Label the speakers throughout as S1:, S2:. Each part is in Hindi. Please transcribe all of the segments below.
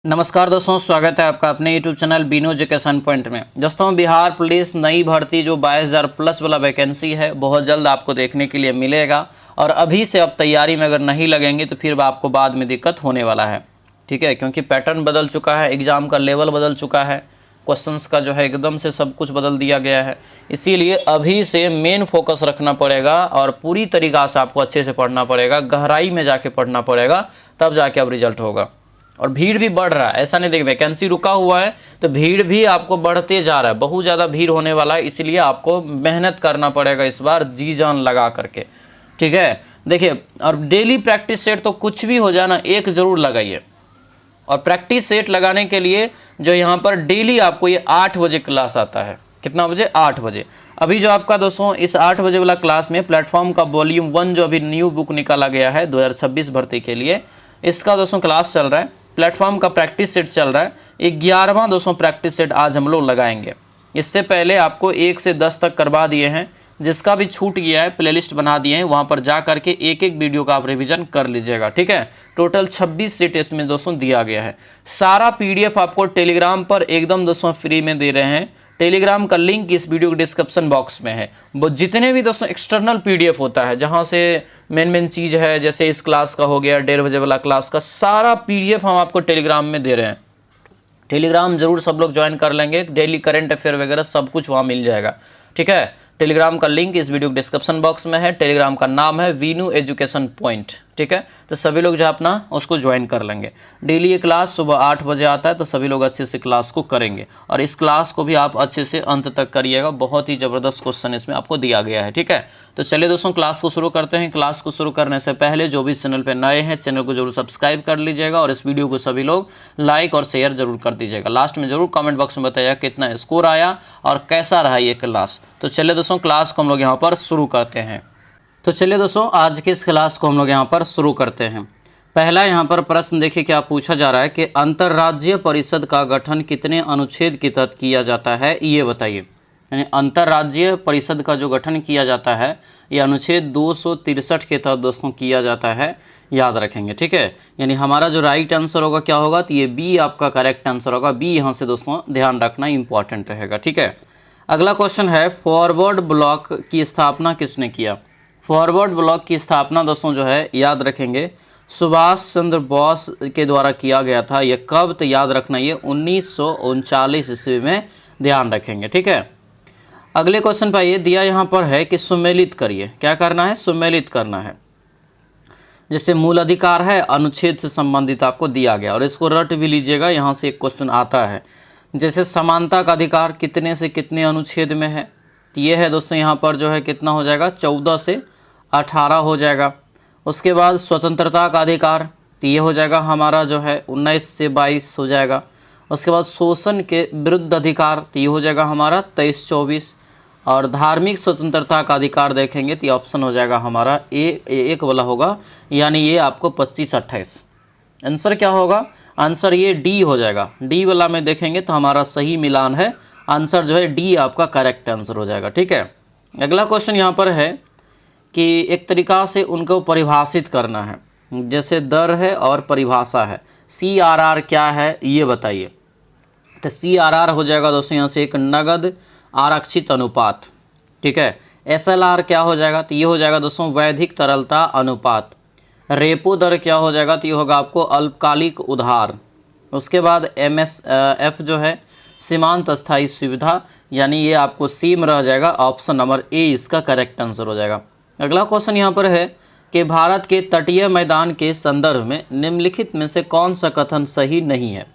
S1: नमस्कार दोस्तों, स्वागत है आपका अपने YouTube channel Bino education point में। दोस्तों, बिहार पुलिस नई भर्ती जो 22,000 प्लस वाला वैकेंसी है बहुत जल्द आपको देखने के लिए मिलेगा। और अभी से अब तैयारी में अगर नहीं लगेंगे तो फिर आपको बाद में दिक्कत होने वाला है। ठीक है, क्योंकि पैटर्न बदल चुका है, एग्ज़ाम का लेवल बदल चुका है, क्वेश्चंस का जो है एकदम से सब कुछ बदल दिया गया है। इसीलिए अभी से मेन फोकस रखना पड़ेगा और पूरी तरीक़ा से आपको अच्छे से पढ़ना पड़ेगा, गहराई में जाके पढ़ना पड़ेगा, तब जाके अब रिजल्ट होगा। और भीड़ भी बढ़ रहा है, ऐसा नहीं देखिए वैकेंसी रुका हुआ है तो भीड़ भी आपको बढ़ते जा रहा है, बहुत ज़्यादा भीड़ होने वाला है। इसलिए आपको मेहनत करना पड़ेगा इस बार, जी जान लगा करके। ठीक है, देखिए, और डेली प्रैक्टिस सेट तो कुछ भी हो जाए ना, एक ज़रूर लगाइए। और प्रैक्टिस सेट लगाने के लिए जो यहाँ पर डेली आपको ये 8 बजे क्लास आता है। कितना बजे? 8 बजे। अभी जो आपका दोस्तों इस 8 बजे वाला क्लास में प्लेटफॉर्म का वॉल्यूम 1 जो अभी न्यू बुक निकाला गया है 2026 भर्ती के लिए, इसका दोस्तों क्लास चल रहा है। प्लेटफॉर्म का प्रैक्टिस सेट चल रहा है। 11वां दोस्तों प्रैक्टिस सेट आज हम लोग लगाएंगे। इससे पहले आपको 1 से 10 तक करवा दिए हैं, जिसका भी छूट गया है प्लेलिस्ट बना दिए हैं, वहां पर जा करके एक एक वीडियो का आप रिवीजन कर लीजिएगा। ठीक है, टोटल 26 सेट इसमें दोस्तों दिया गया है। सारा पीडीएफ आपको टेलीग्राम पर एकदम दोस्तों फ्री में दे रहे हैं। टेलीग्राम का लिंक इस वीडियो के डिस्क्रिप्शन बॉक्स में है। वो जितने भी दोस्तों एक्सटर्नल पीडीएफ होता है, जहां से मेन चीज़ है, जैसे इस क्लास का हो गया 1:30 बजे वाला क्लास का, सारा पीडीएफ हम आपको टेलीग्राम में दे रहे हैं। टेलीग्राम जरूर सब लोग ज्वाइन कर लेंगे, डेली करंट अफेयर वगैरह सब कुछ वहाँ मिल जाएगा। ठीक है, टेलीग्राम का लिंक इस वीडियो के डिस्क्रिप्शन बॉक्स में है। टेलीग्राम का नाम है वीनू एजुकेशन पॉइंट। ठीक है, तो सभी लोग जो अपना उसको ज्वाइन कर लेंगे। डेली ये क्लास सुबह 8 बजे आता है, तो सभी लोग अच्छे से क्लास को करेंगे। और इस क्लास को भी आप अच्छे से अंत तक करिएगा, बहुत ही ज़बरदस्त क्वेश्चन इसमें आपको दिया गया है। ठीक है, तो चलिए दोस्तों क्लास को शुरू करते हैं। क्लास को शुरू करने से पहले जो भी चैनल पर नए हैं, चैनल को जरूर सब्सक्राइब कर लीजिएगा और इस वीडियो को सभी लोग लाइक और शेयर जरूर कर दीजिएगा। लास्ट में जरूर कमेंट बॉक्स में बताइएगा कितना स्कोर आया और कैसा रहा ये क्लास। तो चलिए दोस्तों क्लास को हम लोग यहाँ पर शुरू करते हैं। तो चलिए दोस्तों आज के इस क्लास को हम लोग यहाँ पर शुरू करते हैं। पहला यहाँ पर प्रश्न देखिए क्या पूछा जा रहा है कि अंतर्राज्यीय परिषद का गठन कितने अनुच्छेद के तहत किया जाता है, ये बताइए। यानी अंतर्राज्यीय परिषद का जो गठन किया जाता है ये अनुच्छेद 263 के तहत दोस्तों किया जाता है, याद रखेंगे। ठीक है, यानी हमारा जो राइट आंसर होगा क्या होगा, तो ये बी आपका करेक्ट आंसर होगा। बी यहाँ से दोस्तों ध्यान रखना इंपॉर्टेंट रहेगा। ठीक है, अगला क्वेश्चन है फॉरवर्ड ब्लॉक की स्थापना किसने किया। फॉरवर्ड ब्लॉक की स्थापना दोस्तों जो है याद रखेंगे सुभाष चंद्र बोस के द्वारा किया गया था। ये कब, तो याद रखना ये 1939 ईस्वी में, ध्यान रखेंगे। ठीक है, अगले क्वेश्चन पर ये दिया यहाँ पर है कि सुमेलित करिए। क्या करना है? सुमेलित करना है। जैसे मूल अधिकार है, अनुच्छेद से संबंधित आपको दिया गया और इसको रट भी लीजिएगा, यहाँ से एक क्वेश्चन आता है। जैसे समानता का अधिकार कितने से कितने अनुच्छेद में है, तो ये है दोस्तों यहाँ पर जो है कितना हो जाएगा, 14 से 18 हो जाएगा। उसके बाद स्वतंत्रता का अधिकार, तो ये हो जाएगा हमारा जो है 19 से 22 हो जाएगा। उसके बाद शोषण के विरुद्ध अधिकार, तो ये हो जाएगा हमारा 23-24। और धार्मिक स्वतंत्रता का अधिकार देखेंगे तो ये ऑप्शन हो जाएगा हमारा एक वाला होगा, यानी ये आपको 25-28। आंसर क्या होगा? आंसर ये डी हो जाएगा। डी वाला में देखेंगे तो हमारा सही मिलान है, आंसर जो है डी आपका करेक्ट आंसर हो जाएगा। ठीक है, अगला क्वेश्चन यहाँ पर है कि एक तरीक़ा से उनको परिभाषित करना है। जैसे दर है और परिभाषा है। CRR क्या है ये बताइए। तो CRR हो जाएगा दोस्तों यहाँ से एक नगद आरक्षित अनुपात। ठीक है, SLR क्या हो जाएगा, तो ये हो जाएगा दोस्तों वैधिक तरलता अनुपात। रेपो दर क्या हो जाएगा, तो ये होगा आपको अल्पकालिक उधार। उसके बाद MSF जो है सीमांत स्थायी सुविधा, यानी ये आपको सी में रह जाएगा, ऑप्शन नंबर ए इसका करेक्ट आंसर हो जाएगा। अगला क्वेश्चन यहाँ पर है कि भारत के तटीय मैदान के संदर्भ में निम्नलिखित में से कौन सा कथन सही नहीं है।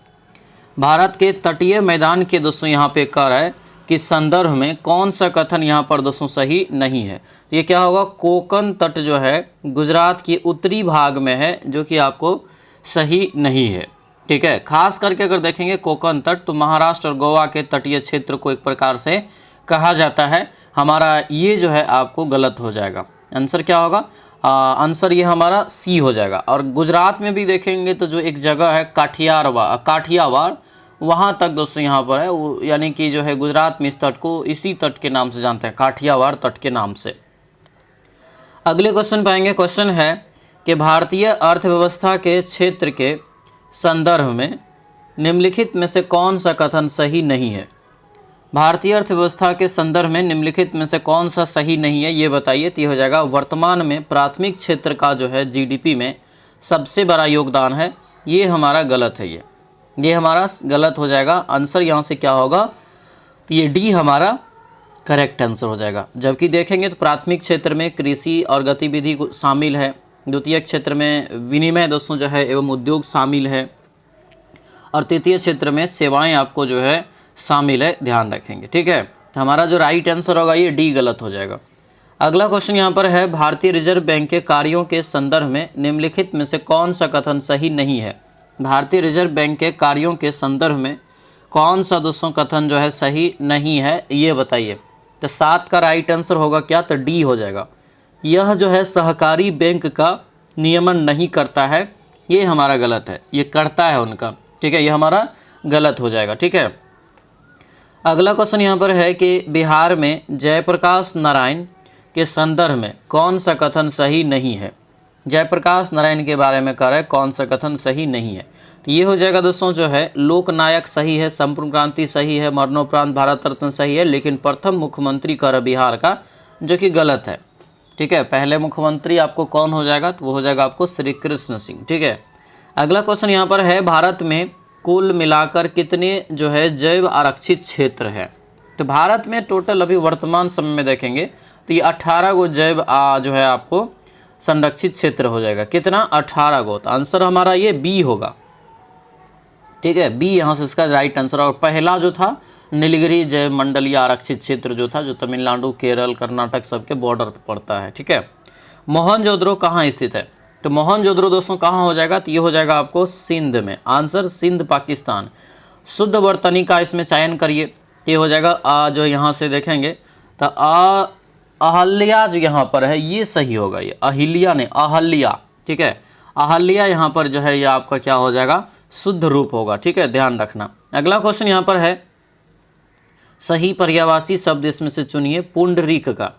S1: भारत के तटीय मैदान के दोस्तों यहाँ पे कह रहा है कि संदर्भ में कौन सा कथन यहाँ पर दोस्तों सही नहीं है, तो ये क्या होगा, कोंकण तट जो है गुजरात के उत्तरी भाग में है, जो कि आपको सही नहीं है। ठीक है, खास करके अगर देखेंगे कोंकण तट तो महाराष्ट्र और गोवा के तटीय क्षेत्र को एक प्रकार से कहा जाता है। हमारा ये जो है आपको गलत हो जाएगा। आंसर क्या होगा? आंसर ये हमारा सी हो जाएगा। और गुजरात में भी देखेंगे तो जो एक जगह है काठियावाड़, वहाँ तक दोस्तों यहाँ पर है, यानी कि जो है गुजरात में इस तट को इसी तट के नाम से जानते हैं, काठियावाड़ तट के नाम से। अगले क्वेश्चन पाएंगे। क्वेश्चन है कि भारतीय अर्थव्यवस्था के क्षेत्र के संदर्भ में निम्नलिखित में से कौन सा कथन सही नहीं है? भारतीय अर्थव्यवस्था के संदर्भ में निम्नलिखित में से कौन सा सही नहीं है ये बताइए। तो ये हो जाएगा वर्तमान में प्राथमिक क्षेत्र का जो है जीडीपी में सबसे बड़ा योगदान है, ये हमारा गलत है। ये हमारा गलत हो जाएगा। आंसर यहाँ से क्या होगा? तो ये डी हमारा करेक्ट आंसर हो जाएगा। जबकि देखेंगे तो प्राथमिक क्षेत्र में कृषि और गतिविधि शामिल है, द्वितीय क्षेत्र में विनिमय दोस्तों जो है एवं उद्योग शामिल है, और तृतीय क्षेत्र में सेवाएं आपको जो है शामिल है, ध्यान रखेंगे। ठीक है, तो हमारा जो राइट आंसर होगा ये डी गलत हो जाएगा। अगला क्वेश्चन यहाँ पर है, भारतीय रिजर्व बैंक के कार्यों के संदर्भ में निम्नलिखित में से कौन सा कथन सही नहीं है? भारतीय रिजर्व बैंक के कार्यों के संदर्भ में कौन सा दोस्तों कथन जो है सही नहीं है ये बताइए। तो 7 का राइट आंसर होगा क्या? तो डी हो जाएगा। यह जो है सहकारी बैंक का नियमन नहीं करता है, ये हमारा गलत है। ये करता है उनका, ठीक है, ये हमारा गलत हो जाएगा। ठीक है, अगला क्वेश्चन यहाँ पर है कि बिहार में जयप्रकाश नारायण के संदर्भ में कौन सा कथन सही नहीं है? जयप्रकाश नारायण के बारे में कह रहा है कौन सा कथन सही नहीं है। तो ये हो जाएगा दोस्तों जो है लोकनायक सही है, संपूर्ण क्रांति सही है, मरणोपरांत भारत रत्न सही है, लेकिन प्रथम मुख्यमंत्री कर बिहार का, जो कि गलत है। ठीक है, पहले मुख्यमंत्री आपको कौन हो जाएगा? तो वो हो जाएगा आपको श्री कृष्ण सिंह। ठीक है, अगला क्वेश्चन यहाँ पर है, भारत में कुल मिलाकर कितने जो है जैव आरक्षित क्षेत्र है? तो भारत में टोटल अभी वर्तमान समय में देखेंगे तो ये 18 गो जैव जो है आपको संरक्षित क्षेत्र हो जाएगा। कितना? 18 गो। तो आंसर हमारा ये बी होगा। ठीक है, बी यहाँ से इसका राइट आंसर। और पहला जो था नीलगिरी जैव मंडलीय आरक्षित क्षेत्र जो था, जो तमिलनाडु, केरल, कर्नाटक सबके बॉर्डर पर पड़ता है। ठीक है, मोहनजोदड़ो कहाँ स्थित है? तो मोहनजोदड़ो दोस्तों कहाँ हो जाएगा? तो ये हो जाएगा आपको सिंध में। आंसर सिंध, पाकिस्तान। शुद्ध वर्तनी का इसमें चयन करिए, ये हो जाएगा जो यहाँ से देखेंगे तो अहल्या जो यहाँ पर है ये सही होगा। ये अहिल्या ने अहल्या, ठीक है, अहल्या यहाँ पर जो है ये आपका क्या हो जाएगा? शुद्ध रूप होगा। ठीक है, ध्यान रखना। अगला क्वेश्चन यहाँ पर है, सही पर्यायवाची शब्द इसमें से चुनिए पुंडरीक का।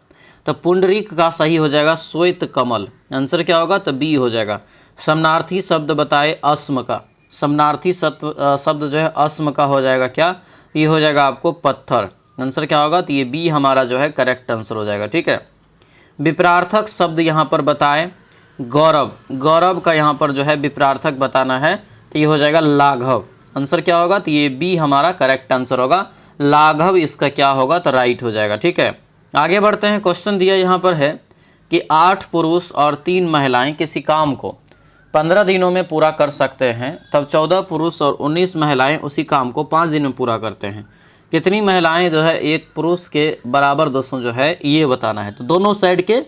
S1: तो पुंडरीक का सही हो जाएगा श्वेत कमल। आंसर क्या होगा? तो बी हो जाएगा। समनार्थी शब्द बताए अस्म का। समनार्थी शब्द जो है अस्म का हो जाएगा क्या? ये हो जाएगा आपको पत्थर। आंसर क्या होगा? तो ये बी हमारा जो है करेक्ट आंसर हो जाएगा। ठीक है, विपरार्थक शब्द यहाँ पर बताए गौरव। गौरव का यहाँ पर जो है विपरार्थक बताना है, तो ये हो जाएगा लाघव। आंसर क्या होगा? तो ये बी हमारा करेक्ट आंसर होगा। लाघव इसका क्या होगा? तो राइट हो जाएगा। ठीक है, आगे बढ़ते हैं। क्वेश्चन दिया यहाँ पर है कि 8 पुरुष और 3 महिलाएं किसी काम को 15 दिनों में पूरा कर सकते हैं, तब 14 पुरुष और 19 महिलाएं उसी काम को 5 दिन में पूरा करते हैं। कितनी महिलाएं जो है एक पुरुष के बराबर दोस्तों जो है ये बताना है। तो दोनों साइड के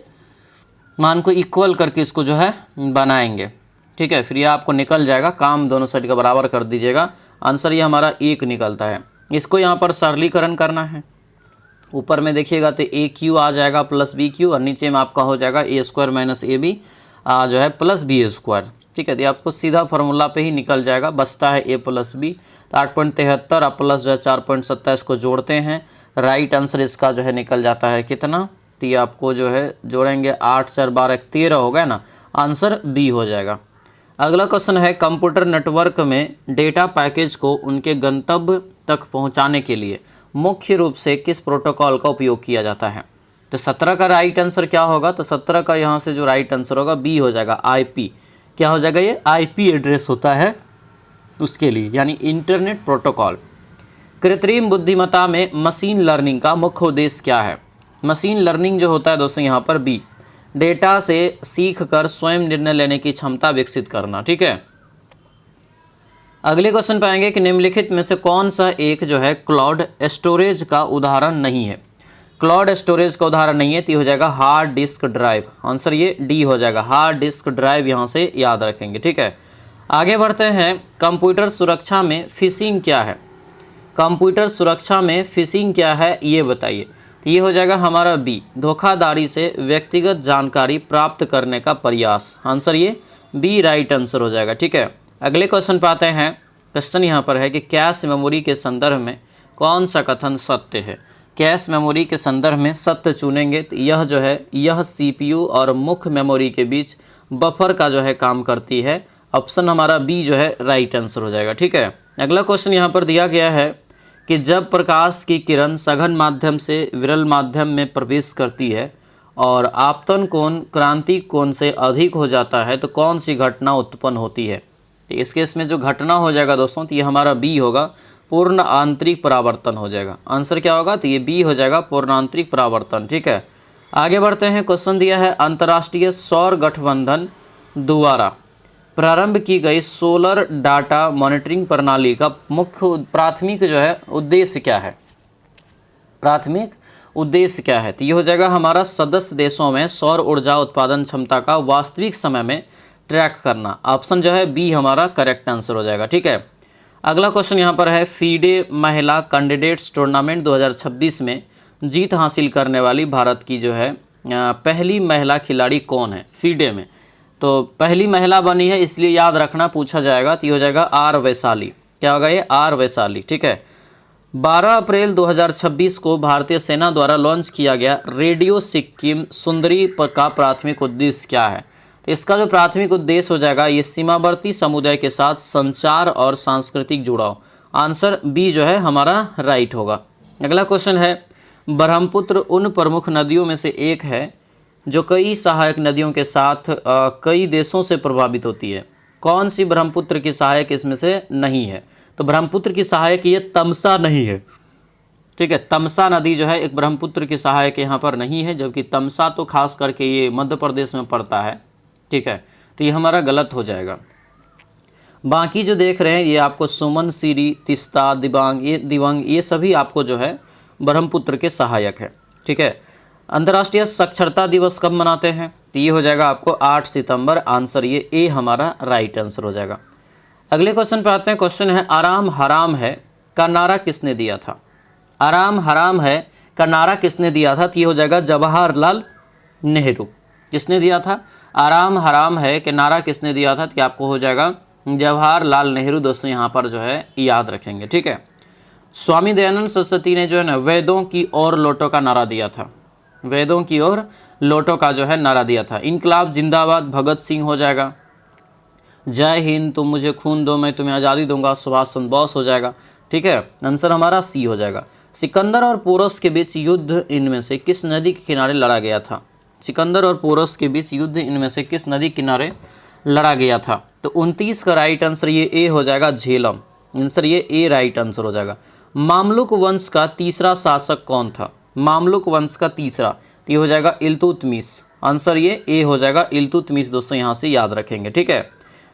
S1: मान को इक्वल करके इसको जो है बनाएंगे। ठीक है, फिर ये आपको निकल जाएगा, काम दोनों साइड का बराबर कर दीजिएगा। आंसर ये हमारा 1 निकलता है। इसको यहाँ पर सरलीकरण करना है। ऊपर में देखिएगा तो ए क्यू आ जाएगा प्लस बी क्यू, और नीचे में आपका हो जाएगा ए स्क्वायर माइनस ए बी जो है प्लस बी स्क्वायर। ठीक है, तो आपको सीधा फार्मूला पे ही निकल जाएगा। बचता है ए प्लस बी, तो 8.73 और प्लस जो है 4.27 को जोड़ते हैं। राइट आंसर इसका जो है निकल जाता है कितना? तो ये आपको जो है जोड़ेंगे 8 4 12 13 हो गया ना, आंसर बी हो जाएगा। अगला क्वेश्चन है, कंप्यूटर नेटवर्क में डेटा पैकेज को उनके गंतव्य तक पहुंचाने के लिए मुख्य रूप से किस प्रोटोकॉल का उपयोग किया जाता है? तो 17 का राइट आंसर क्या होगा? तो 17 का यहाँ से जो राइट आंसर होगा बी हो जाएगा। आईपी क्या हो जाएगा? ये आईपी एड्रेस होता है उसके लिए, यानी इंटरनेट प्रोटोकॉल। कृत्रिम बुद्धिमत्ता में मशीन लर्निंग का मुख्य उद्देश्य क्या है? मशीन लर्निंग जो होता है दोस्तों यहाँ पर बी, डेटा से सीख कर स्वयं निर्णय लेने की क्षमता विकसित करना। ठीक है, अगले क्वेश्चन पाएंगे कि निम्नलिखित में से कौन सा एक जो है क्लाउड स्टोरेज का उदाहरण नहीं है? क्लाउड स्टोरेज का उदाहरण नहीं है, तो हो जाएगा हार्ड डिस्क ड्राइव। आंसर ये डी हो जाएगा, हार्ड डिस्क ड्राइव यहाँ से याद रखेंगे। ठीक है, आगे बढ़ते हैं। कंप्यूटर सुरक्षा में फिशिंग क्या है? कंप्यूटर सुरक्षा में फिशिंग क्या है ये बताइए। तो ये हो जाएगा हमारा बी, धोखाधड़ी से व्यक्तिगत जानकारी प्राप्त करने का प्रयास। आंसर ये बी राइट आंसर हो जाएगा। ठीक है, अगले क्वेश्चन पे आते हैं। क्वेश्चन यहाँ पर है कि कैश मेमोरी के संदर्भ में कौन सा कथन सत्य है? कैश मेमोरी के संदर्भ में सत्य चुनेंगे तो यह जो है यह सीपीयू और मुख्य मेमोरी के बीच बफर का जो है काम करती है। ऑप्शन हमारा बी जो है राइट आंसर हो जाएगा। ठीक है, अगला क्वेश्चन यहाँ पर दिया गया है कि जब प्रकाश की किरण सघन माध्यम से विरल माध्यम में प्रवेश करती है और आपतन कोण क्रांति कोण से अधिक हो जाता है तो कौन सी घटना उत्पन्न होती है। तो इस केस में जो घटना हो जाएगा दोस्तों, तो ये हमारा बी होगा, पूर्ण आंतरिक परावर्तन हो जाएगा। आंसर क्या होगा, तो ये बी हो जाएगा, पूर्ण आंतरिक परावर्तन। ठीक है, आगे बढ़ते हैं। क्वेश्चन दिया है अंतर्राष्ट्रीय सौर गठबंधन द्वारा प्रारंभ की गई सोलर डाटा मॉनिटरिंग प्रणाली का प्राथमिक जो है उद्देश्य क्या है। प्राथमिक उद्देश्य क्या है, तो ये हो जाएगा हमारा सदस्य देशों में सौर ऊर्जा उत्पादन क्षमता का वास्तविक समय में ट्रैक करना। ऑप्शन जो है बी हमारा करेक्ट आंसर हो जाएगा। ठीक है, अगला क्वेश्चन यहाँ पर है फीडे महिला कैंडिडेट्स टूर्नामेंट 2026 में जीत हासिल करने वाली भारत की जो है पहली महिला खिलाड़ी कौन है। फीडे में तो पहली महिला बनी है, इसलिए याद रखना, पूछा जाएगा, तो ये हो जाएगा आर वैशाली। क्या होगा ये, आर वैशाली। ठीक है, 12 अप्रैल 2026 को भारतीय सेना द्वारा लॉन्च किया गया रेडियो सिक्किम सुंदरी का प्राथमिक उद्देश्य क्या है। तो इसका जो प्राथमिक उद्देश्य हो जाएगा ये सीमावर्ती समुदाय के साथ संचार और सांस्कृतिक जुड़ाव। आंसर बी जो है हमारा राइट होगा। अगला क्वेश्चन है ब्रह्मपुत्र उन प्रमुख नदियों में से एक है जो कई सहायक नदियों के साथ कई देशों से प्रभावित होती है। कौन सी ब्रह्मपुत्र की सहायक इसमें से नहीं है, तो ब्रह्मपुत्र की सहायक ये तमसा नहीं है। ठीक है, तमसा नदी जो है एक ब्रह्मपुत्र की सहायक यहाँ पर नहीं है, जबकि तमसा तो खास करके ये मध्य प्रदेश में पड़ता है। ठीक है, तो ये हमारा गलत हो जाएगा। बाकी जो देख रहे हैं ये आपको सुमन, सीरी, तिस्ता, दिबांग ये सभी आपको जो है ब्रह्मपुत्र के सहायक है। ठीक है, अंतर्राष्ट्रीय साक्षरता दिवस कब मनाते हैं, तो ये हो जाएगा आपको 8 सितंबर। आंसर ये ए हमारा राइट आंसर हो जाएगा। अगले क्वेश्चन पे आते हैं। क्वेश्चन है आराम हराम है का नारा किसने दिया था। आराम हराम है का नारा किसने दिया था, तो ये हो जाएगा जवाहरलाल नेहरू। किसने दिया था, आराम हराम है के नारा किसने दिया था, तो आपको हो जाएगा जवाहरलाल नेहरू। दोस्तों यहाँ पर जो है याद रखेंगे। ठीक है, स्वामी दयानंद सरस्वती ने जो है ना वेदों की ओर लौटो का नारा दिया था। वेदों की ओर लौटो का जो है नारा दिया था। इनकलाब जिंदाबाद भगत सिंह हो जाएगा। जय हिंद तुम मुझे खून दो मैं तुम्हें आज़ादी दूंगा सुभाष चंद्र बोस हो जाएगा। ठीक है, आंसर हमारा सी हो जाएगा। सिकंदर और पोरस के बीच युद्ध इनमें से किस नदी के किनारे लड़ा गया था। सिकंदर और पोरस के बीच युद्ध इनमें से किस नदी किनारे लड़ा गया था, तो 29 का राइट आंसर ये ए हो जाएगा, झेलम। आंसर ये ए राइट आंसर हो जाएगा। मामलुक वंश का तीसरा शासक कौन था। मामलुक वंश का तीसरा, तो ये हो जाएगा इल्तुतमिश। आंसर ये ए हो जाएगा, इल्तुतमिश। दोस्तों यहाँ से याद रखेंगे। ठीक है,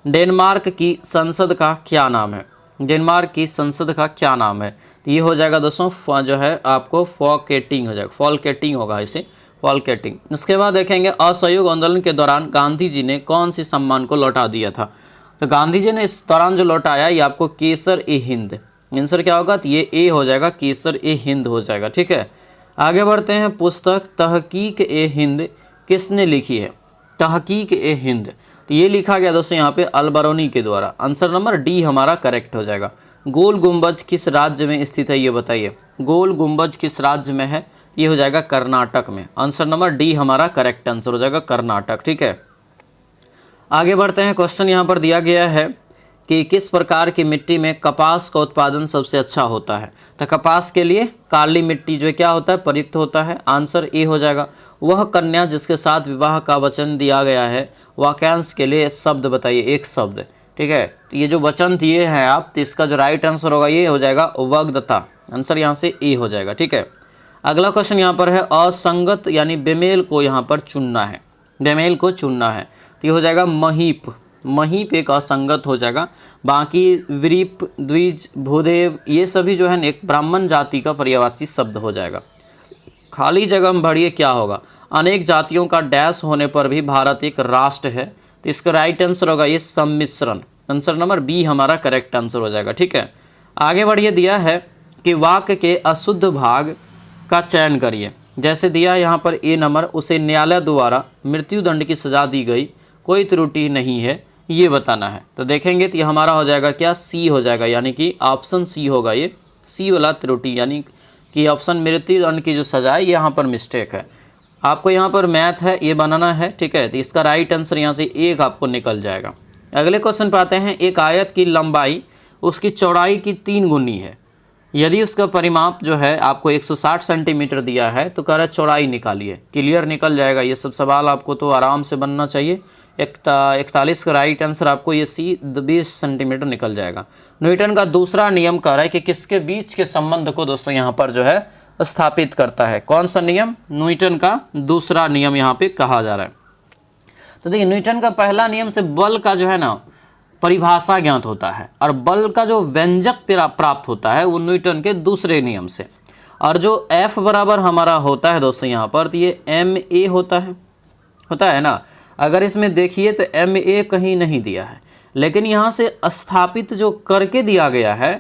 S1: डेनमार्क की संसद का क्या नाम है। डेनमार्क की संसद का क्या नाम है, तो ये हो जाएगा दोस्तों जो है आपको फॉलकेटिंग हो जाएगा, फॉलकेटिंग होगा इसे, फॉलकेटिंग। इसके बाद देखेंगे असहयोग आंदोलन के दौरान गांधी जी ने कौन सी सम्मान को लौटा दिया था। तो गांधी जी ने इस दौरान जो लौटाया ये आपको केसर ए हिंद। आंसर क्या होगा, तो ये ए हो जाएगा, केसर ए हिंद हो जाएगा। ठीक है, आगे बढ़ते हैं। पुस्तक तहकीक ए हिंद किसने लिखी है। तहकीक ए हिंद, तो ये लिखा गया दोस्तों यहाँ पे अलबरूनी के द्वारा। आंसर नंबर डी हमारा करेक्ट हो जाएगा। गोल गुंबज किस राज्य में स्थित है ये बताइए। गोल गुंबज किस राज्य में है, ये हो जाएगा कर्नाटक में। आंसर नंबर डी हमारा करेक्ट आंसर हो जाएगा, कर्नाटक। ठीक है, आगे बढ़ते हैं। क्वेश्चन यहाँ पर दिया गया है कि किस प्रकार की मिट्टी में कपास का उत्पादन सबसे अच्छा होता है। तो कपास के लिए काली मिट्टी जो क्या होता है, प्रयुक्त होता है। आंसर ए हो जाएगा। वह कन्या जिसके साथ विवाह का वचन दिया गया है, वाक्यांश के लिए शब्द बताइए, एक शब्द। ठीक है, तो ये जो वचन दिए हैं आप, तो इसका जो राइट आंसर होगा ये हो जाएगा वग्धता। आंसर यहाँ से ए हो जाएगा। ठीक है, अगला क्वेश्चन यहाँ पर है असंगत यानी बेमेल को यहाँ पर चुनना है। बेमेल को चुनना है, तो ये हो जाएगा महीप। महीप एक असंगत हो जाएगा। बाकी विरीप, द्विज, भूदेव ये सभी जो है एक ब्राह्मण जाति का पर्यायवाची शब्द हो जाएगा। खाली जगह में भरिए क्या होगा। अनेक जातियों का डैश होने पर भी भारत एक राष्ट्र है, तो इसका राइट आंसर होगा ये सम्मिश्रण। आंसर नंबर बी हमारा करेक्ट आंसर हो जाएगा। ठीक है, आगे बढ़िए। दिया है कि वाक्य के अशुद्ध भाग का चयन करिए। जैसे दिया यहाँ पर ए नंबर, उसे न्यायालय द्वारा मृत्युदंड की सजा दी गई, कोई त्रुटि नहीं है, ये बताना है। तो देखेंगे तो ये हमारा हो जाएगा क्या, सी हो जाएगा, यानी कि ऑप्शन सी होगा। ये सी वाला त्रुटि, यानी कि ऑप्शन मृत्युदंड की जो सजा है यहाँ पर मिस्टेक है। आपको यहाँ पर मैथ है ये बनाना है। ठीक है, तो इसका राइट आंसर यहाँ से एक आपको निकल जाएगा। अगले क्वेश्चन पे आते हैं। एक आयत की लंबाई उसकी चौड़ाई की 3 गुनी है। यदि उसका परिमाप जो है आपको 160 सेंटीमीटर दिया है तो कह रहा है चौड़ाई निकालिए। क्लियर निकल जाएगा ये सब सवाल आपको तो आराम से बनना चाहिए। 41 का राइट आंसर आपको ये सी 20 सेंटीमीटर निकल जाएगा। न्यूटन का दूसरा नियम कह रहा है कि किसके बीच के संबंध को दोस्तों यहाँ पर जो है स्थापित करता है। कौन सा नियम? न्यूटन का दूसरा नियम यहाँ पे कहा जा रहा है। तो देखिए न्यूटन का पहला नियम से बल का जो है ना परिभाषा ज्ञात होता है और बल का जो व्यंजक प्राप्त होता है वो न्यूटन के दूसरे नियम से। और जो F बराबर हमारा होता है दोस्तों यहाँ पर तो ये ma होता है ना। अगर इसमें देखिए तो ma कहीं नहीं दिया है, लेकिन यहाँ से स्थापित जो करके दिया गया है,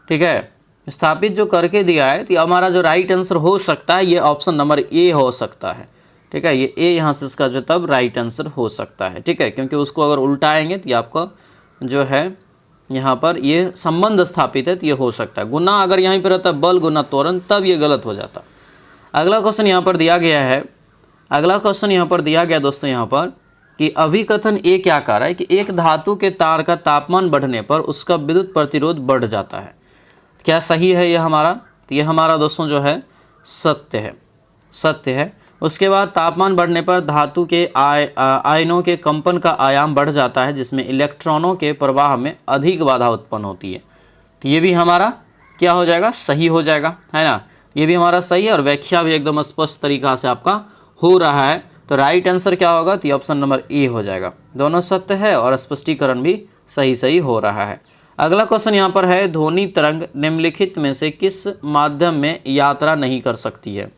S1: ठीक है, स्थापित जो करके दिया है तो हमारा जो राइट आंसर हो सकता है ये ऑप्शन नंबर ए हो सकता है। ठीक है, ये ए यहाँ से इसका जो तब राइट आंसर हो सकता है। ठीक है, क्योंकि उसको अगर उल्टाएंगे तो ये आपका जो है यहाँ पर ये संबंध स्थापित है तो ये हो सकता है। गुना अगर यहीं पर रहता बल गुना त्वरण तब ये गलत हो जाता। अगला क्वेश्चन यहाँ पर दिया गया है, अगला क्वेश्चन यहाँ पर दिया गया दोस्तों यहाँ पर कि अभिकथन ए क्या कह रहा है कि एक धातु के तार का तापमान बढ़ने पर उसका विद्युत प्रतिरोध बढ़ जाता है। क्या सही है ये हमारा? तो ये हमारा दोस्तों जो है सत्य है, सत्य है। उसके बाद तापमान बढ़ने पर धातु के आयनों के कंपन का आयाम बढ़ जाता है जिसमें इलेक्ट्रॉनों के प्रवाह में अधिक बाधा उत्पन्न होती है। तो ये भी हमारा क्या हो जाएगा? सही हो जाएगा, है ना। ये भी हमारा सही है और व्याख्या भी एकदम स्पष्ट तरीका से आपका हो रहा है। तो राइट आंसर क्या होगा? तो ऑप्शन नंबर ए हो जाएगा। दोनों सत्य है और स्पष्टीकरण भी सही हो रहा है। अगला क्वेश्चन यहाँ पर है ध्वनि तरंग निम्नलिखित में से किस माध्यम में यात्रा नहीं कर सकती है?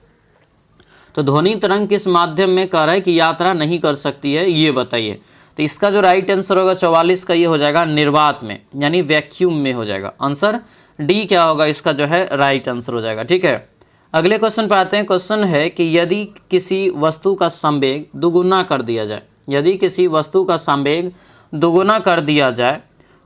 S1: तो ध्वनि तरंग किस माध्यम में कह रहा है कि यात्रा नहीं कर सकती है, ये बताइए। तो इसका जो राइट आंसर होगा 44 का ये हो जाएगा निर्वात में, यानी वैक्यूम में हो जाएगा। आंसर डी क्या होगा इसका जो है राइट आंसर हो जाएगा। ठीक है, अगले क्वेश्चन पे आते हैं। क्वेश्चन है कि यदि किसी वस्तु का संवेग दुगुना कर दिया जाए, यदि किसी वस्तु का संवेग दुगुना कर दिया जाए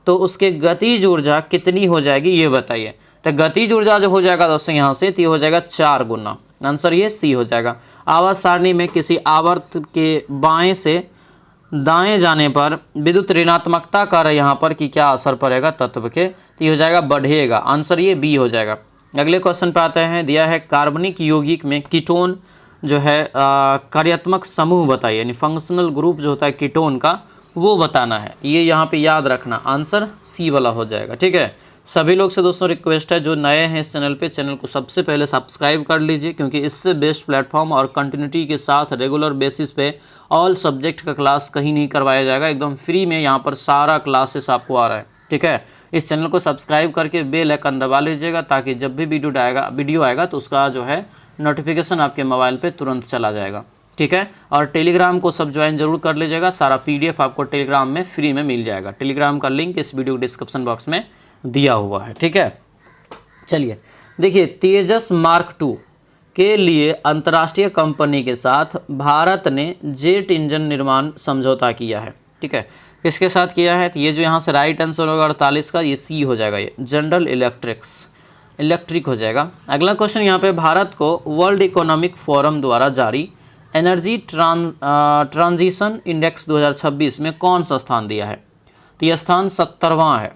S1: तो उसके गतिज ऊर्जा कितनी हो जाएगी, ये बताइए। तो गतिज ऊर्जा जो हो जाएगा दोस्तों यहाँ से तो ये हो जाएगा 4 गुना। आंसर ये सी हो जाएगा। आवर्त सारणी में किसी आवर्त के बाएं से दाएं जाने पर विद्युत ऋणात्मकता का यहाँ पर कि क्या असर पड़ेगा तत्व के, तो ये हो जाएगा बढ़ेगा। आंसर ये बी हो जाएगा। अगले क्वेश्चन पे आते हैं। दिया है कार्बनिक यौगिक में कीटोन जो है कार्यात्मक समूह बताइए, यानी फंक्शनल ग्रुप जो होता है कीटोन का वो बताना है। ये यहाँ पे याद रखना, आंसर सी वाला हो जाएगा। ठीक है, सभी लोग से दोस्तों रिक्वेस्ट है जो नए हैं इस चैनल पे, चैनल को सबसे पहले सब्सक्राइब कर लीजिए, क्योंकि इससे बेस्ट प्लेटफॉर्म और कंटिन्यूटी के साथ रेगुलर बेसिस पे ऑल सब्जेक्ट का क्लास कहीं नहीं करवाया जाएगा। एकदम फ्री में यहाँ पर सारा क्लासेस आपको आ रहा है। ठीक है, इस चैनल को सब्सक्राइब करके बेल आइकन दबा लीजिएगा ताकि जब भी वीडियो आएगा तो उसका जो है नोटिफिकेशन आपके मोबाइल पे तुरंत चला जाएगा। ठीक है, और टेलीग्राम को सब ज्वाइन जरूर कर लीजिएगा। सारा PDF आपको टेलीग्राम में फ्री में मिल जाएगा। टेलीग्राम का लिंक इस वीडियो डिस्क्रिप्शन बॉक्स में दिया हुआ है। ठीक है, चलिए देखिए, तेजस मार्क 2 के लिए अंतर्राष्ट्रीय कंपनी के साथ भारत ने जेट इंजन निर्माण समझौता किया है। ठीक है, किसके साथ किया है? तो ये जो यहाँ से राइट आंसर होगा 48 का, ये सी हो जाएगा, ये जनरल इलेक्ट्रिक हो जाएगा। अगला क्वेश्चन यहाँ पे भारत को वर्ल्ड इकोनॉमिक फोरम द्वारा जारी एनर्जी ट्रांजिशन इंडेक्स 2026 में कौन सा स्थान दिया है? तो यह स्थान 70वां है।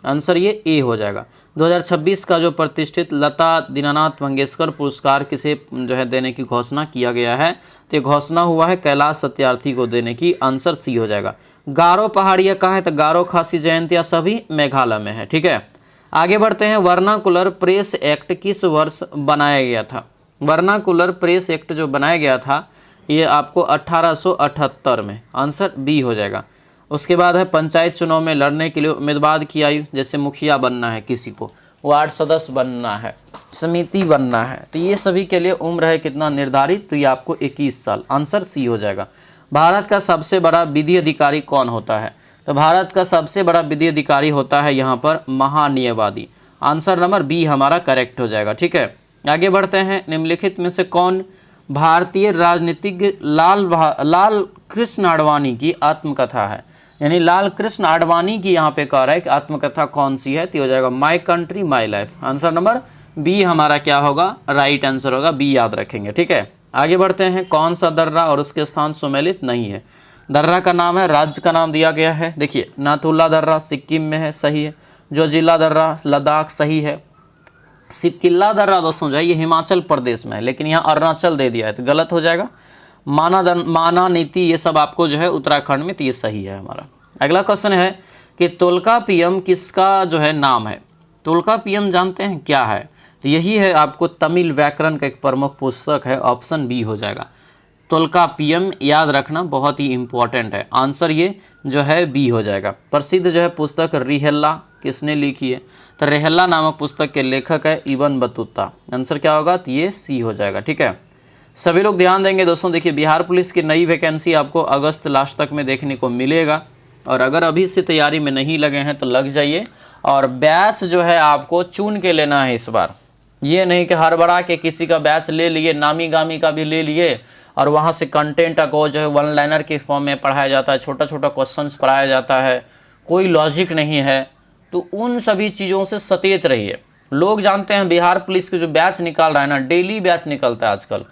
S1: आंसर ये ए हो जाएगा। 2026 का जो प्रतिष्ठित लता दीनानाथ मंगेशकर पुरस्कार किसे जो है देने की घोषणा किया गया है? तो ये घोषणा हुआ है कैलाश सत्यार्थी को देने की। आंसर सी हो जाएगा। गारो पहाड़ियाँ कहाँ है? तो गारो खासी जयंतिया सभी मेघालय में है। ठीक है, आगे बढ़ते हैं। वर्नाकुलर प्रेस एक्ट किस वर्ष बनाया गया था? वर्नाकुलर प्रेस एक्ट जो बनाया गया था ये आपको 1878 में। आंसर बी हो जाएगा। उसके बाद है पंचायत चुनाव में लड़ने के लिए उम्मीदवार की आयु, जैसे मुखिया बनना है किसी को, वार्ड सदस्य बनना है, समिति बनना है, तो ये सभी के लिए उम्र है कितना निर्धारित? तो ये आपको 21 साल। आंसर सी हो जाएगा। भारत का सबसे बड़ा विधि अधिकारी कौन होता है? तो भारत का सबसे बड़ा विधि अधिकारी होता है यहाँ पर महान्यायवादी। आंसर नंबर बी हमारा करेक्ट हो जाएगा। ठीक है, आगे बढ़ते हैं। निम्नलिखित में से कौन भारतीय राजनीतिज्ञ लाल कृष्ण आडवाणी की आत्मकथा है? यानी लाल कृष्ण आडवाणी की यहाँ पे कह रहा है कि आत्मकथा कौन सी है? तो हो जाएगा my country my life. Answer number B हमारा क्या होगा? राइट आंसर होगा, बी याद रखेंगे। ठीक है, आगे बढ़ते हैं। कौन सा दर्रा और उसके स्थान सुमेलित नहीं है? दर्रा का नाम है, राज्य का नाम दिया गया है। देखिए नाथुला दर्रा सिक्किम में है, सही है। जो जिला दर्रा लद्दाख सही है। सिपकिल्ला दर्रा दोस्तों जो है ये हिमाचल प्रदेश में है, लेकिन यहाँ अरुणाचल दे दिया है तो गलत हो जाएगा। माना नीति ये सब आपको जो है उत्तराखंड में, तो ये सही है हमारा। अगला क्वेश्चन है कि तोल्कापियम किसका जो है नाम है। तोल्कापियम जानते हैं क्या है, तो यही है आपको तमिल व्याकरण का एक प्रमुख पुस्तक है, ऑप्शन बी हो जाएगा। तोल्कापियम याद रखना बहुत ही इंपॉर्टेंट है, आंसर ये जो है बी हो जाएगा। प्रसिद्ध जो है पुस्तक रिहेल्ला किसने लिखी है, तो रेहल्ला नामक पुस्तक के लेखक है इब्न बतूता। आंसर क्या होगा, तो ये सी हो जाएगा। ठीक है, सभी लोग ध्यान देंगे दोस्तों। देखिए बिहार पुलिस की नई वैकेंसी आपको अगस्त लास्ट तक में देखने को मिलेगा, और अगर अभी से तैयारी में नहीं लगे हैं तो लग जाइए। और बैच जो है आपको चुन के लेना है इस बार, ये नहीं कि हड़बड़ा के किसी का बैच ले लिए, नामी गामी का भी ले लिए और वहाँ से कंटेंट को जो है वन लाइनर के फॉर्म में पढ़ाया जाता है, छोटा छोटा क्वेश्चंस पढ़ाया जाता है, कोई लॉजिक नहीं है। तो उन सभी चीज़ों से सचेत रहिए। लोग जानते हैं बिहार पुलिस के जो बैच निकाल रहा है ना, डेली बैच निकलता है आजकल।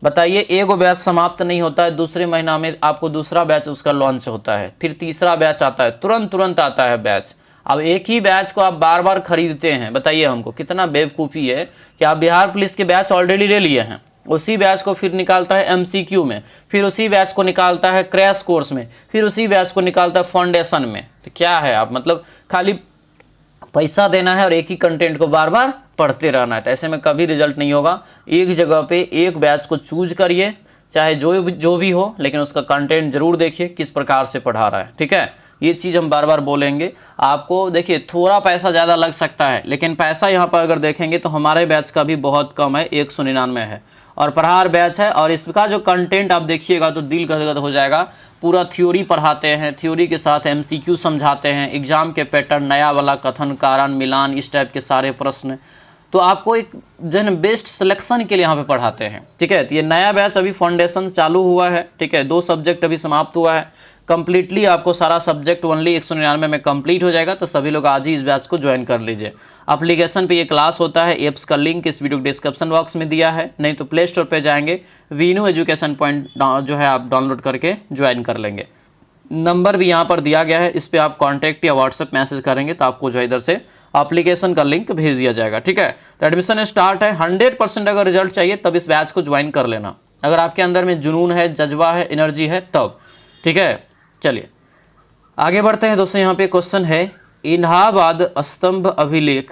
S1: बताइए, एगो बैच समाप्त नहीं होता है, दूसरे महीना में आपको दूसरा बैच उसका लॉन्च होता है, फिर तीसरा बैच आता है, तुरंत आता है बैच। अब एक ही बैच को आप बार बार खरीदते हैं, बताइए हमको कितना बेवकूफ़ी है कि आप बिहार पुलिस के बैच ऑलरेडी ले लिए हैं, उसी बैच को फिर निकालता है एमसीक्यू में, फिर उसी बैच को निकालता है क्रैश कोर्स में, फिर उसी बैच को निकालता है फाउंडेशन में। तो क्या है, आप मतलब खाली पैसा देना है और एक ही कंटेंट को बार बार पढ़ते रहना है, तो ऐसे में कभी रिजल्ट नहीं होगा। एक जगह पे एक बैच को चूज करिए, चाहे जो भी हो, लेकिन उसका कंटेंट जरूर देखिए किस प्रकार से पढ़ा रहा है। ठीक है, ये चीज़ हम बार बार बोलेंगे आपको। देखिए थोड़ा पैसा ज़्यादा लग सकता है, लेकिन पैसा यहाँ पर अगर देखेंगे तो हमारे बैच का भी बहुत कम है, 199 है, और प्रहार बैच है। और इसका जो कंटेंट आप देखिएगा तो दिल गदगद हो जाएगा। पूरा थ्योरी पढ़ाते हैं, थ्योरी के साथ एमसीक्यू समझाते हैं, एग्जाम के पैटर्न, नया वाला कथन कारण मिलान, इस टाइप के सारे प्रश्न। तो आपको एक जो है बेस्ट सिलेक्शन के लिए यहाँ पे पढ़ाते हैं। ठीक है, तो ये नया बैच अभी फाउंडेशन चालू हुआ है। ठीक है, 2 सब्जेक्ट अभी समाप्त हुआ है, कंप्लीटली आपको सारा सब्जेक्ट ओनली 199 में कंप्लीट हो जाएगा। तो सभी लोग आज ही इस बैच को ज्वाइन कर लीजिए। एप्लीकेशन पे ये क्लास होता है, एप्स का लिंक इस वीडियो डिस्क्रिप्शन बॉक्स में दिया है, नहीं तो प्ले स्टोर पे जाएंगे, वीनू एजुकेशन पॉइंट जो है आप डाउनलोड करके ज्वाइन कर लेंगे। नंबर भी यहाँ पर दिया गया है, इस पर आप कॉन्टैक्ट या व्हाट्सएप मैसेज करेंगे तो आपको जो है इधर से एप्लीकेशन का लिंक भेज दिया जाएगा। ठीक है, तो एडमिशन स्टार्ट है। 100% अगर रिजल्ट चाहिए तब इस बैच को ज्वाइन कर लेना, अगर आपके अंदर में जुनून है, जज्बा है, एनर्जी है तब। ठीक है, चलिए आगे बढ़ते हैं दोस्तों। यहाँ पे क्वेश्चन है, इलाहाबाद स्तंभ अभिलेख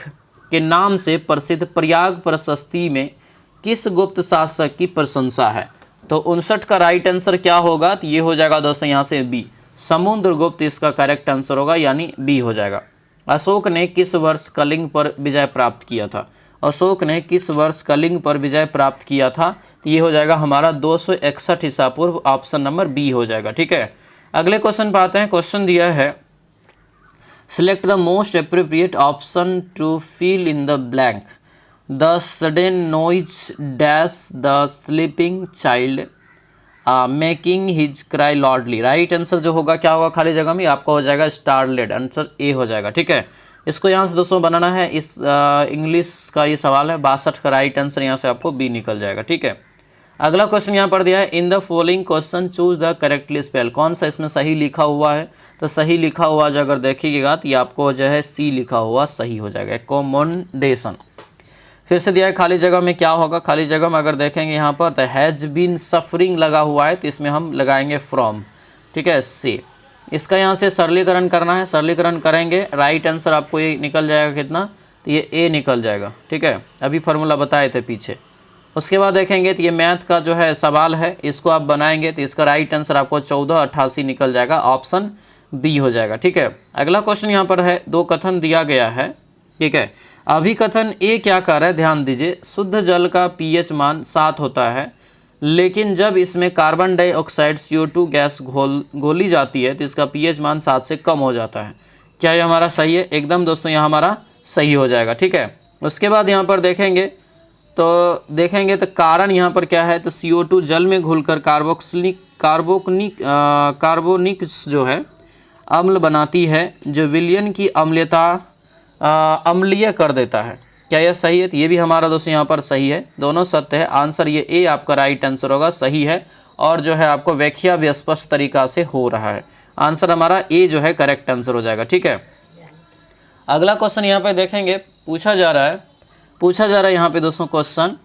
S1: के नाम से प्रसिद्ध प्रयाग प्रशस्ति में किस गुप्त शासक की प्रशंसा है। तो 59 का राइट आंसर क्या होगा, तो ये हो जाएगा दोस्तों यहाँ से बी, समुद्रगुप्त इसका करेक्ट आंसर होगा, यानी बी हो जाएगा। अशोक ने किस वर्ष कलिंग पर विजय प्राप्त किया था। अशोक ने किस वर्ष कलिंग पर विजय प्राप्त किया था, तो ये हो जाएगा हमारा 261 ईसा पूर्व, ऑप्शन नंबर बी हो जाएगा। ठीक है, अगले क्वेश्चन पर आते हैं। क्वेश्चन दिया है, select the most appropriate option to fill in the blank, the sudden noise dash the sleeping child making his cry loudly. Right answer जो होगा क्या होगा, खाली जगह में आपका हो जाएगा स्टारलेट, आंसर ए हो जाएगा। ठीक है, इसको यहाँ से दोस्तों बनाना है, इस इंग्लिश का ये सवाल है, 62 का राइट आंसर यहाँ से आपको बी निकल जाएगा। ठीक है, अगला क्वेश्चन यहाँ पर दिया है, in the following question choose the correctly spell. कौन सा इसमें सही लिखा हुआ है, तो सही लिखा हुआ जो अगर देखिएगा तो ये आपको जो है सी लिखा हुआ सही हो जाएगा, एकोमोडेशन। फिर से दिया है खाली जगह में क्या होगा, खाली जगह में अगर देखेंगे यहाँ पर तो हैज़ बीन सफरिंग लगा हुआ है, तो इसमें हम लगाएंगे फ्रॉम। ठीक है, सी। इसका यहाँ से सरलीकरण करना है, सरलीकरण करेंगे, राइट आंसर आपको ये निकल जाएगा कितना, तो ये ए निकल जाएगा। ठीक है, अभी फार्मूला बताए थे पीछे। उसके बाद देखेंगे तो ये मैथ का जो है सवाल है, इसको आप बनाएंगे तो इसका राइट आंसर आपको 1488 निकल जाएगा, ऑप्शन बी हो जाएगा। ठीक है, अगला क्वेश्चन यहाँ पर है, 2 कथन दिया गया है। ठीक है, अभिकथन ए क्या कह रहा है, ध्यान दीजिए, शुद्ध जल का पीएच मान 7 होता है, लेकिन जब इसमें कार्बन डाइऑक्साइड CO2 गैस घोली जाती है तो इसका पीएच मान 7 से कम हो जाता है। क्या ये हमारा सही है? एकदम दोस्तों यहाँ हमारा सही हो जाएगा। ठीक है, उसके बाद यहाँ पर देखेंगे तो कारण यहाँ पर क्या है, तो CO2 जल में घुलकर कार्बोनिक जो है अम्ल बनाती है, जो विलयन की अम्लता अम्लीय कर देता है। क्या यह सही है? तो ये भी हमारा दोस्तों यहाँ पर सही है, दोनों सत्य है। आंसर ये ए आपका राइट आंसर होगा, सही है, और जो है आपको व्याख्या भी स्पष्ट तरीका से हो रहा है। आंसर हमारा ए जो है करेक्ट आंसर हो जाएगा। ठीक है, अगला क्वेश्चन यहाँ पे देखेंगे, पूछा जा रहा है यहाँ पे दोस्तों क्वेश्चन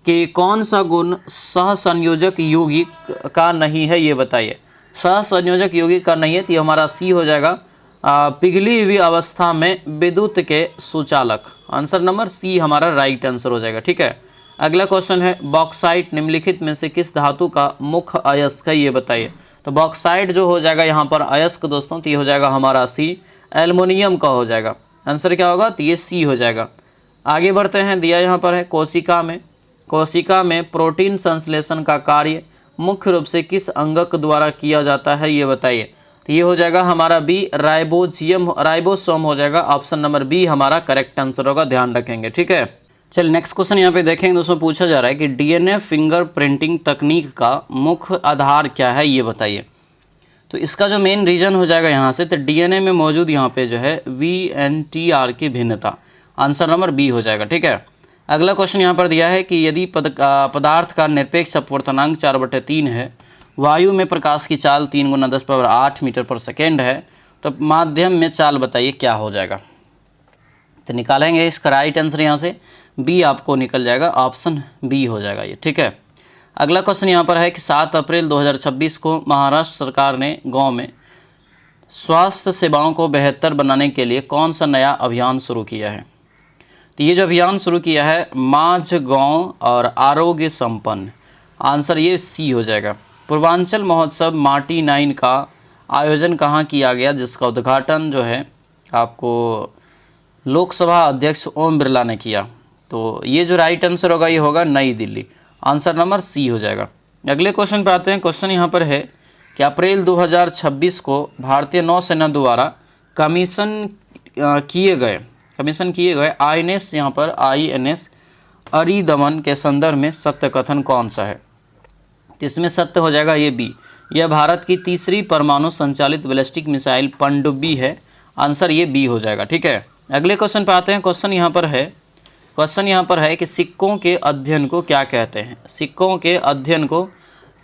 S1: कि कौन सा गुण सहसंयोजक यौगिक का नहीं है, ये बताइए। सहसंयोजक यौगिक का नहीं है तो ये हमारा सी हो जाएगा, पिघली हुई अवस्था में विद्युत के सुचालक। आंसर नंबर सी हमारा राइट आंसर हो जाएगा। ठीक है, अगला क्वेश्चन है बॉक्साइट निम्नलिखित में से किस धातु का मुख्य अयस्क है, ये बताइए। तो बॉक्साइट जो हो जाएगा यहाँ पर अयस्क दोस्तों, तो ये हो जाएगा हमारा सी, एल्युमिनियम का हो जाएगा। आंसर क्या होगा, तो ये सी हो जाएगा। आगे बढ़ते हैं, दिया यहाँ पर है कोशिका में प्रोटीन संश्लेषण का कार्य मुख्य रूप से किस अंगक द्वारा किया जाता है, ये बताइए। तो ये हो जाएगा हमारा बी, राइबोसोम हो जाएगा। ऑप्शन नंबर बी हमारा करेक्ट आंसर होगा, ध्यान रखेंगे। ठीक है, चल नेक्स्ट क्वेश्चन यहाँ पे देखेंगे दोस्तों, पूछा जा रहा है कि डीएनए फिंगरप्रिंटिंग तकनीक का मुख्य आधार क्या है, ये बताइए। तो इसका जो मेन रीजन हो जाएगा यहाँ से, तो डीएनए में मौजूद यहाँ पे जो है VNTR की भिन्नता। आंसर नंबर बी हो जाएगा। ठीक है, अगला क्वेश्चन यहाँ पर दिया है कि यदि पदार्थ का निरपेक्ष अपवर्तनांक 4/3 है, वायु में प्रकाश की चाल 3 × 10⁸ मीटर पर सेकेंड है, तो माध्यम में चाल बताइए क्या हो जाएगा। तो निकालेंगे इसका राइट आंसर यहाँ से बी आपको निकल जाएगा, ऑप्शन बी हो जाएगा ये। ठीक है, अगला क्वेश्चन यहाँ पर है कि 7 अप्रैल 2026 को महाराष्ट्र सरकार ने गांव में स्वास्थ्य सेवाओं को बेहतर बनाने के लिए कौन सा नया अभियान शुरू किया है। तो ये जो अभियान शुरू किया है, माझ गांव और आरोग्य संपन्न। आंसर ये सी हो जाएगा। पूर्वांचल महोत्सव माटी 9 का आयोजन कहाँ किया गया, जिसका उद्घाटन जो है आपको लोकसभा अध्यक्ष ओम बिरला ने किया। तो ये जो राइट आंसर होगा ये होगा नई दिल्ली। आंसर नंबर सी हो जाएगा। अगले क्वेश्चन पर आते हैं। क्वेश्चन यहाँ पर है कि अप्रैल 2026 को भारतीय नौसेना द्वारा कमीशन किए गए INS यहाँ पर INS अरिदमन के संदर्भ में सत्य कथन कौन सा है। तो इसमें सत्य हो जाएगा ये बी, यह भारत की तीसरी परमाणु संचालित बैलिस्टिक मिसाइल पनडुब्बी है। आंसर ये बी हो जाएगा। ठीक है, अगले क्वेश्चन पर आते हैं। क्वेश्चन यहाँ पर है कि सिक्कों के अध्ययन को क्या कहते हैं। सिक्कों के अध्ययन को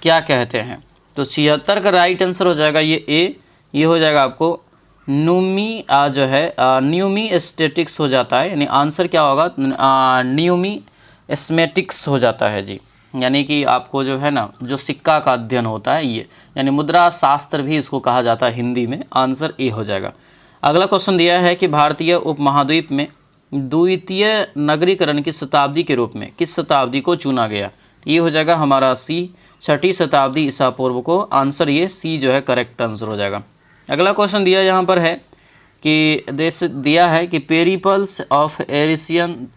S1: क्या कहते हैं। तो 76 का राइट आंसर हो जाएगा ये ए, ये हो जाएगा आपको न्यूमी जो है न्यूमी एस्टेटिक्स हो जाता है, यानी आंसर क्या होगा न्यूमी एस्मेटिक्स हो जाता है जी। यानी कि आपको जो है ना, जो सिक्का का अध्ययन होता है ये, यानी मुद्रा शास्त्र भी इसको कहा जाता है हिंदी में। आंसर ए हो जाएगा। अगला क्वेश्चन दिया है कि भारतीय उपमहाद्वीप में द्वितीय नगरीकरण की शताब्दी के रूप में किस शताब्दी को चुना गया। ये हो जाएगा हमारा सी, 6ठी शताब्दी ईसा पूर्व को। आंसर ये सी जो है करेक्ट आंसर हो जाएगा। अगला क्वेश्चन दिया यहाँ पर है कि दिया है कि पेरिपल्स ऑफ एरिथियन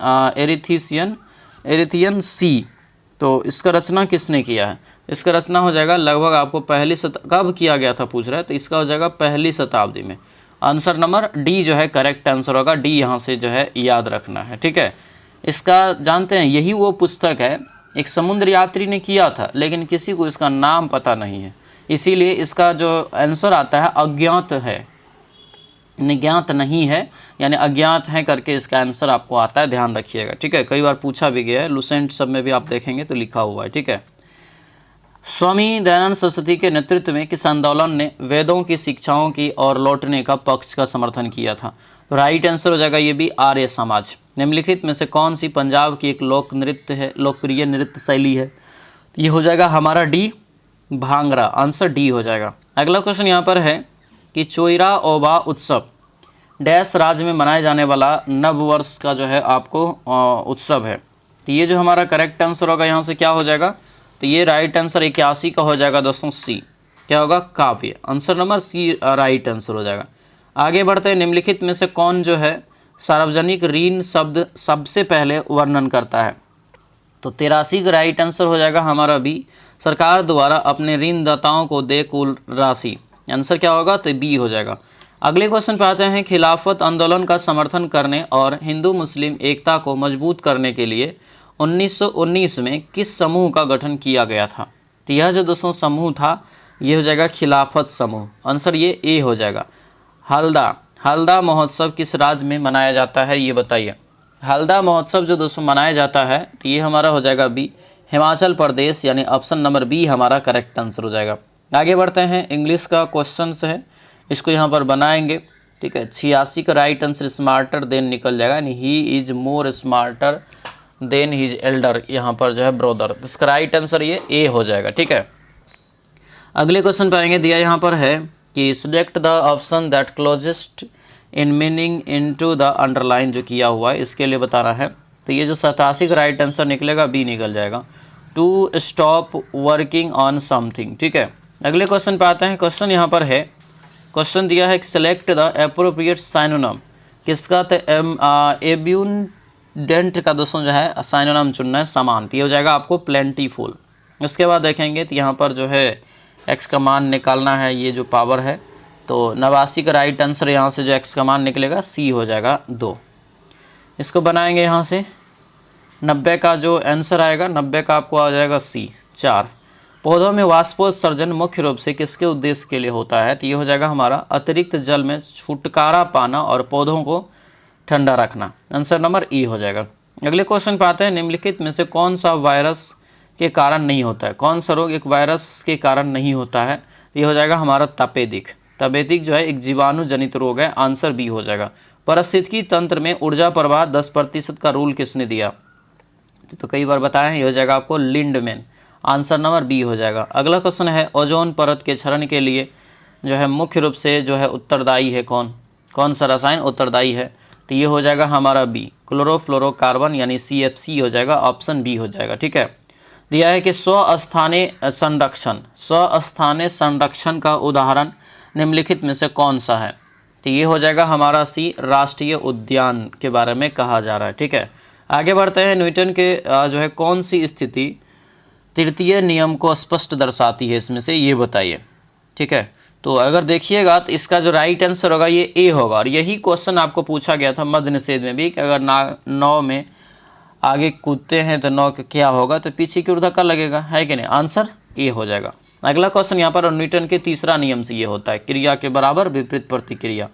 S1: सी, तो इसका रचना किसने किया है। इसका रचना हो जाएगा लगभग आपको कब किया गया था पूछ रहा है, तो इसका हो जाएगा 1ली शताब्दी में। आंसर नंबर डी जो है करेक्ट आंसर होगा। डी यहाँ से जो है याद रखना है। ठीक है, इसका जानते हैं, यही वो पुस्तक है एक समुद्र यात्री ने किया था, लेकिन किसी को इसका नाम पता नहीं है, इसीलिए इसका जो आंसर आता है अज्ञात है, निज्ञात नहीं है, यानी अज्ञात है करके इसका आंसर आपको आता है, ध्यान रखिएगा। ठीक है, कई बार पूछा भी गया है, लुसेंट सब में भी आप देखेंगे तो लिखा हुआ है। ठीक है, स्वामी दयानंद सरस्वती के नेतृत्व में किस आंदोलन ने वेदों की शिक्षाओं की ओर लौटने का पक्ष का समर्थन किया था। तो राइट आंसर हो जाएगा ये भी आर्य समाज। निम्नलिखित में से कौन सी पंजाब की एक लोकप्रिय नृत्य शैली है। ये हो जाएगा हमारा डी, भांगड़ा। आंसर डी हो जाएगा। अगला क्वेश्चन यहाँ पर है कि चोइरा ओबा उत्सव डैश राज्य में मनाए जाने वाला नव वर्ष का जो है आपको उत्सव है। तो ये जो हमारा करेक्ट आंसर होगा यहाँ से क्या हो जाएगा, तो ये राइट आंसर 81 का हो जाएगा दोस्तों, सी क्या होगा Kavya. Answer number C right answer हो जाएगा। आगे बढ़ते हैं। निम्नलिखित में से कौन जो है सार्वजनिक ऋण शब्द सबसे पहले वर्णन करता है। तो 83 का राइट आंसर हो जाएगा हमारा बी, सरकार द्वारा अपने ऋणदाताओं को दे कुल राशि। आंसर क्या होगा, तो बी हो जाएगा। अगले क्वेश्चन पर आते हैं। खिलाफत आंदोलन का समर्थन करने और हिंदू मुस्लिम एकता को मजबूत करने के लिए 1919 में किस समूह का गठन किया गया था। तो यह जो दोस्तों समूह था ये हो जाएगा खिलाफत समूह। आंसर ये ए हो जाएगा। हल्दा महोत्सव किस राज्य में मनाया जाता है, ये बताइए। हल्दा महोत्सव जो दोस्तों मनाया जाता है तो ये हमारा हो जाएगा बी, हिमाचल प्रदेश, यानी ऑप्शन नंबर बी हमारा करेक्ट आंसर हो जाएगा। आगे बढ़ते हैं। इंग्लिश का क्वेश्चन है, इसको यहाँ पर बनाएंगे। ठीक है। 86 का राइट आंसर स्मार्टर देन निकल जाएगा, यानी he is more smarter than his Elder, यहाँ पर जो है ब्रदर। इसका राइट आंसर ये ए हो जाएगा, ठीक है। अगले क्वेश्चन पे आएंगे, दिया यहाँ पर है कि select the option that closest in meaning into the underline, जो किया हुआ है इसके लिए बताना है। तो ये जो 87 का राइट आंसर निकलेगा बी निकल जाएगा, to stop working on something, ठीक है। अगले क्वेश्चन पे आते हैं। क्वेश्चन यहाँ पर है, क्वेश्चन दिया है कि सिलेक्ट द एप्रोप्रिएट साइनोनिम, किसका? तो एब्यूंडेंट का दोस्तों जो है साइनोनिम चुनना है, समान। तो ये हो जाएगा आपको प्लेंटीफुल। उसके बाद देखेंगे तो यहाँ पर जो है एक्स का मान निकालना है, ये जो पावर है। तो 89 का राइट आंसर यहाँ से जो एक्स का मान निकलेगा सी हो जाएगा 2। इसको बनाएंगे यहाँ से, 90 का जो आंसर आएगा 90 का आपको आ जाएगा सी 4। पौधों में वाष्पोत्सर्जन मुख्य रूप से किसके उद्देश्य के लिए होता है? तो ये हो जाएगा हमारा अतिरिक्त जल में छुटकारा पाना और पौधों को ठंडा रखना। आंसर नंबर ई हो जाएगा। अगले क्वेश्चन पे आते हैं, निम्नलिखित में से कौन सा वायरस के कारण नहीं होता है? कौन सा रोग एक वायरस के कारण नहीं होता है? ये हो जाएगा हमारा तपेदिक। तपेदिक जो है एक जीवाणु जनित रोग है, आंसर बी हो जाएगा। पारिस्थितिकी तंत्र में ऊर्जा प्रवाह 10% का रूल किसने दिया? तो कई बार बताया है, ये हो जाएगा आपको लिंडमैन, आंसर नंबर बी हो जाएगा। अगला क्वेश्चन है, ओजोन परत के क्षरण के लिए जो है मुख्य रूप से जो है उत्तरदायी है कौन सा रसायन उत्तरदायी है? तो ये हो जाएगा हमारा बी, क्लोरोफ्लोरोकार्बन, यानी CFC हो जाएगा, ऑप्शन बी हो जाएगा, ठीक है। दिया है कि स्वस्थानीय संरक्षण का उदाहरण निम्नलिखित में से कौन सा है? तो ये हो जाएगा हमारा सी, राष्ट्रीय उद्यान के बारे में कहा जा रहा है, ठीक है। आगे बढ़ते हैं, न्यूटन के जो है कौन सी स्थिति तृतीय नियम को स्पष्ट दर्शाती है, इसमें से ये बताइए, ठीक है। तो अगर देखिएगा तो इसका जो राइट आंसर होगा ये ए होगा, और यही क्वेश्चन आपको पूछा गया था मध्य निषेध में भी कि अगर 9 में आगे कूदते हैं तो 9 का क्या होगा? तो पीछे की ओर धक्का लगेगा, है कि नहीं? आंसर ए हो जाएगा। अगला क्वेश्चन यहाँ पर न्यूटन के तीसरा नियम से ये होता है, क्रिया के बराबर विपरीत प्रतिक्रिया।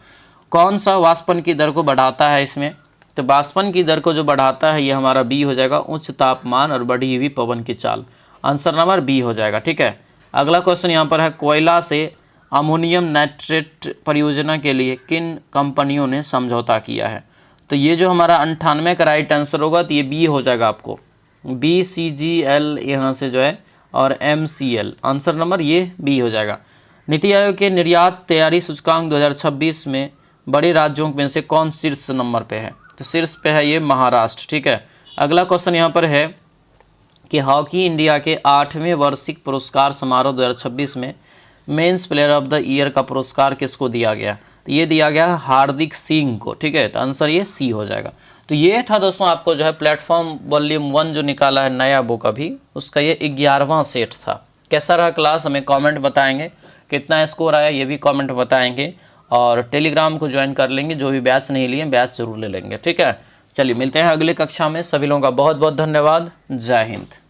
S1: कौन सा वाष्पन की दर को बढ़ाता है इसमें? तो वाष्पन की दर को जो बढ़ाता है ये हमारा बी हो जाएगा, उच्च तापमान और बढ़ी हुई पवन की चाल, आंसर नंबर बी हो जाएगा, ठीक है। अगला क्वेश्चन यहाँ पर है, कोयला से अमोनियम नाइट्रेट परियोजना के लिए किन कंपनियों ने समझौता किया है? तो ये जो हमारा 98 का राइट आंसर होगा तो ये बी हो जाएगा आपको, BCGL यहाँ से जो है, और MCL, आंसर नंबर ये बी हो जाएगा। नीति आयोग के निर्यात तैयारी सूचकांक 2026 में बड़े राज्यों में से कौन शीर्ष नंबर पे है? तो शीर्ष पे है ये महाराष्ट्र, ठीक है। अगला क्वेश्चन यहाँ पर है कि हॉकी इंडिया के 8वें वार्षिक पुरस्कार समारोह 2026 में men's player of the year का पुरस्कार किसको दिया गया? तो ये दिया गया हार्दिक सिंह को, ठीक है। तो आंसर ये सी हो जाएगा। तो ये था दोस्तों आपको जो है प्लेटफॉर्म वॉल्यूम 1 जो निकाला है नया बुक अभी, उसका ये 11वां सेट था। कैसा रहा क्लास हमें कमेंट बताएंगे, कितना स्कोर आया ये भी कमेंट बताएंगे, और टेलीग्राम को ज्वाइन कर लेंगे, जो भी बैच नहीं लिए बैच जरूर ले लेंगे, ठीक है। चलिए मिलते हैं अगले कक्षा में, सभी लोगों का बहुत बहुत धन्यवाद, जय हिंद।